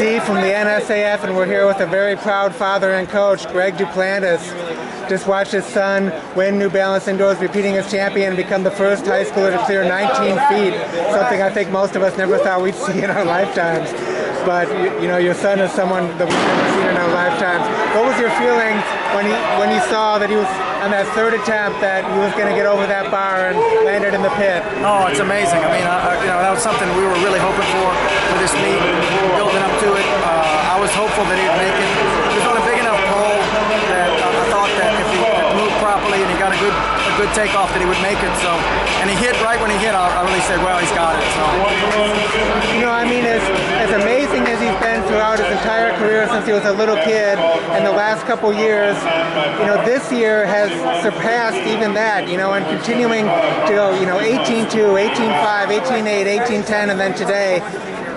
Steve from the NSAF, and we're here with a very proud father and coach, Greg Duplantis. Just watched his son win New Balance Indoors, repeating as champion, and become the first high schooler to clear 19 feet, something I think most of us never thought we'd see in our lifetimes. But you know, your son is someone that we've never seen in our lifetimes. What was your feeling when you saw that he was on that third attempt, that he was going to get over that bar and landed in the pit? Oh, it's amazing. I mean, that was something we were really hoping for this meet, building up to it. I was hopeful that he'd make it. He was on a big enough pole that I thought that if he moved properly and he got a good takeoff, that he would make it. So, and he hit right when he hit. I really said, well, he's got it. So, you know, I mean, as amazing as he's been throughout his entire career since he was a little kid, and the last couple years, you know, this year has surpassed even that, you know, and continuing to go, you know, 18-2, 18-5, 18-8, 18-10, and then today.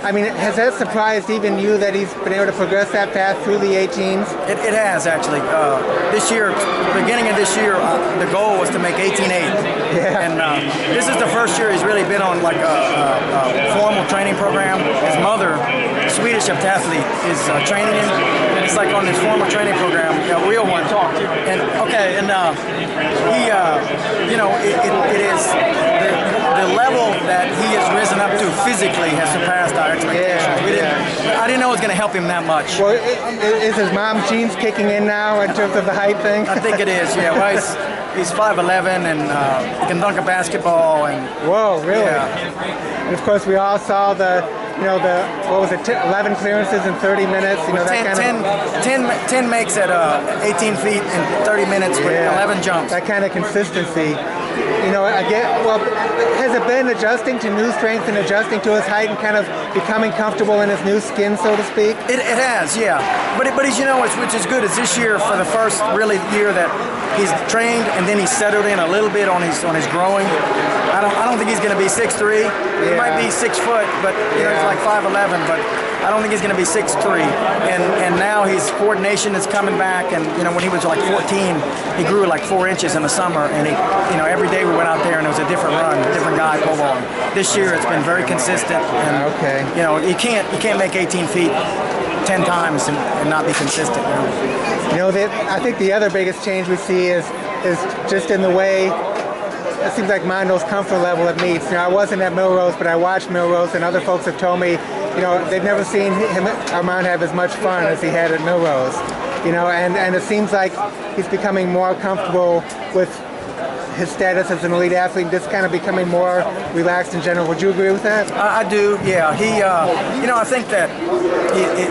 I mean, has that surprised even you that he's been able to progress that path through the 18s? It has, actually. This year, beginning of this year, the goal was to make 18-8. Yeah. And this is the first year he's really been on like a formal training program. His mother, Swedish heptathlete, is training him. And it's like on this formal training program, a real one. And okay, and he, you know, it is the level that he has risen up to physically has surpassed our expectations. I didn't know it was going to help him that much. Well, is his mom's genes kicking in now in terms of the height thing? I think it is, yeah. Well, he's 5'11", and he can dunk a basketball. And whoa, really? Yeah. And of course, we all saw what was it, 11 clearances in 30 minutes? You know, 10 makes at 18 feet in 30 minutes with 11 jumps. That kind of consistency. You know, again, well, has it been adjusting to new strength and adjusting to his height and kind of becoming comfortable in his new skin, so to speak? It has, yeah. But he's, you know, which is good, is this year, for the first really year that he's trained and then he's settled in a little bit on his growing. I don't think he's going to be 6'3". He might be 6 foot, but you know, he's like 5'11", but I don't think he's going to be 6'3". And now his coordination is coming back, and you know, when he was like 14, he grew like 4 inches in the summer, and he, you know, every day we went out there and it was a different run, a different guy pole vaulting. This year it's been very consistent, and you know, you can't make 18 feet 10 times and not be consistent. You know, I think the other biggest change we see is just in the way. It seems like Mondo's comfort level at meets. You know, I wasn't at Milrose, but I watched Milrose, and other folks have told me, you know, they've never seen Armand have as much fun as he had at Milrose. You know, and it seems like he's becoming more comfortable with his status as an elite athlete, just kind of becoming more relaxed in general. Would you agree with that? I do, yeah. He, you know, I think that,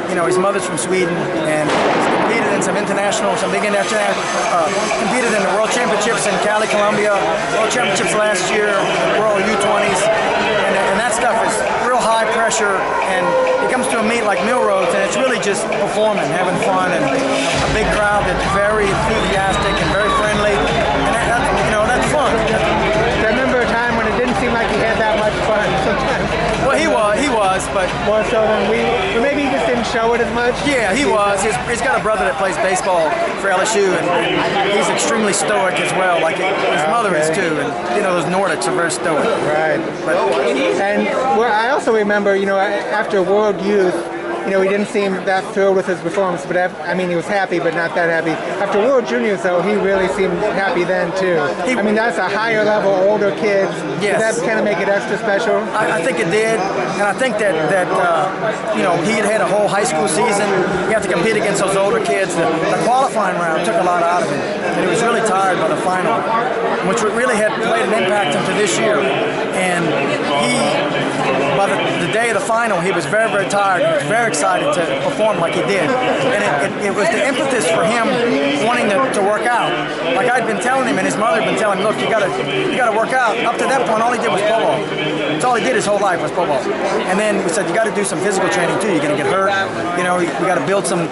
you know, his mother's from Sweden, and he's competed in some big international, competed in the World Championships in Cali, Colombia, World Championships last year, World U20s, and that stuff is real high pressure, and he comes to a meet like Milrose, and it's really just performing, having fun, and a big crowd that's very enthusiastic and very friendly, and you know, that's fun. I remember a time when it didn't seem like he had that much fun sometimes. Well, he was, but more so than we. Maybe he just didn't show it as much. Yeah, he was. He's got a brother that plays baseball for LSU, and he's extremely stoic as well. Like his mother is too, and you know, those Nordics are very stoic. Right. And I also remember, you know, after World Youth, you know, he didn't seem that thrilled with his performance, but I mean, he was happy, but not that happy. After World Juniors, though, he really seemed happy then, too. I mean, that's a higher level, older kid. Yes. Did that kind of make it extra special? I think it did, and I think that you know, he had a whole high school season. You have to compete against those older kids. The qualifying round took a lot out of him, and he was really tired by the final, which really had played an impact into this year. And by the day of the final, he was very, very tired. He was very excited to perform like he did, and it was the impetus for him wanting to work out. Like I'd been telling him, and his mother had been telling him, look, you gotta work out. Up to that point, all he did was pole vault. That's all he did his whole life was pole vault. And then we said, you got to do some physical training too. You're gonna get hurt. You know, you got to build some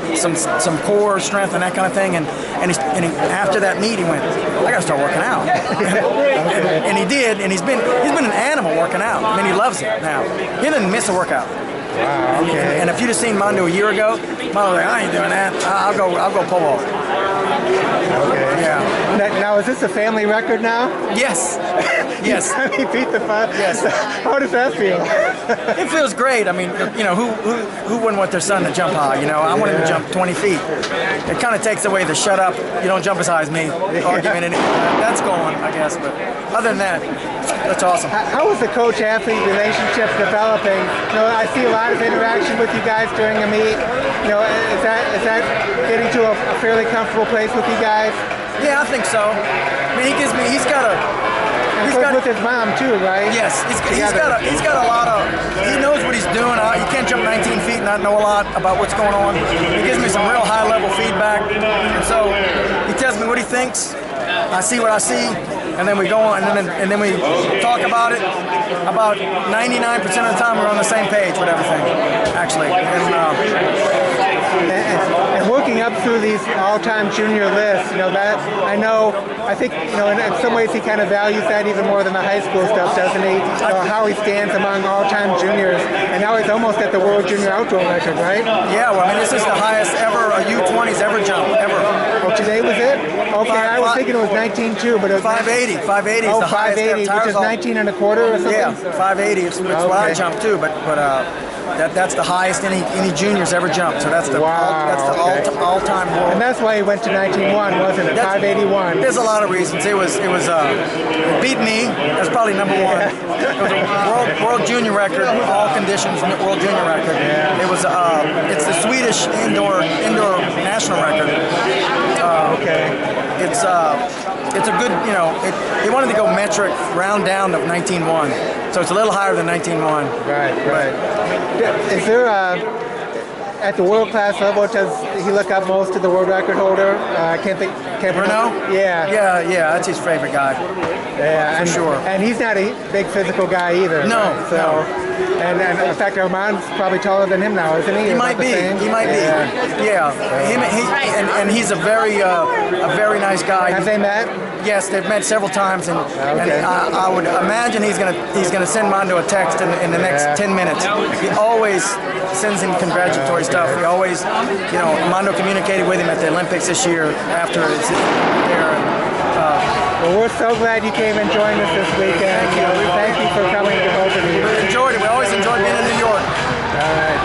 core strength and that kind of thing. And after that meet, he went, I got to start working out. and he did, and he's been an animal working out. I mean, he loves it now. He didn't miss a workout. Wow, okay. And if you'd have seen Mondo a year ago, Mondo was like, I ain't doing that. I'll go pole vault. Okay. Yeah. Now, is this a family record now? Yes. Yes. He beat the five. Yes. How does that feel? It feels great. I mean, who wouldn't want their son to jump high? I want him to jump 20 feet. It kind of takes away the shut up, you don't jump as high as me argument. And that's gone, I guess. But other than that, that's awesome. How is the coach-athlete relationship developing? I see a lot of interaction with you guys during a meet. Is that getting to a fairly comfortable place with you guys? Yeah, I think so. I mean, he's got with his mom too, right? Yes, he's got a lot of. He knows what he's doing. You can't jump 19 feet and not know a lot about what's going on. He gives me some real high-level feedback, and so he tells me what he thinks. I see what I see, and then we go on, and then we talk about it. About 99% of the time, we're on the same page with everything, actually. And working up through these all-time junior lists, I think in some ways he kind of values that even more than the high school stuff, doesn't he? How he stands among all-time juniors, and now he's almost at the World Junior Outdoor record, right? Yeah, well, I mean, this is the highest ever a U20's ever jumped, ever. Oh, today was it? Okay, I was thinking it was 19.2, but it was 580. 580 is the highest ever. 580, which is 19 and a quarter or something? Yeah, 580. It's what I jumped too, but that's the highest any juniors ever jumped. So that's the all-time world. And that's why he went to 19.1, wasn't it? 581. There's a lot of reasons. It was beat me. That's probably number one. It was a world junior record, all conditions, world junior record. Yeah. It was it's the Swedish indoor national record. It's a good, he wanted to go metric round down of 19.1, so it's a little higher than 19.1. Right. Is there at the world class level, does he look up most to the world record holder? Bruno? Yeah. Yeah, that's his favorite guy. Yeah, for sure. And he's not a big physical guy either. No, right? So, no. And in fact, Armand's probably taller than him now, isn't he? He might be. He might be. Yeah. And he's a very nice guy. Have they met? Yes, they've met several times, and I would imagine he's gonna send Mondo a text in the next 10 minutes. He always sends him congratulatory stuff. He always, Mondo communicated with him at the Olympics this year after it's there. Well, we're so glad you came and joined us this weekend. Thank you for coming to both of you. Enjoyed it. We always enjoy being in New York. All right.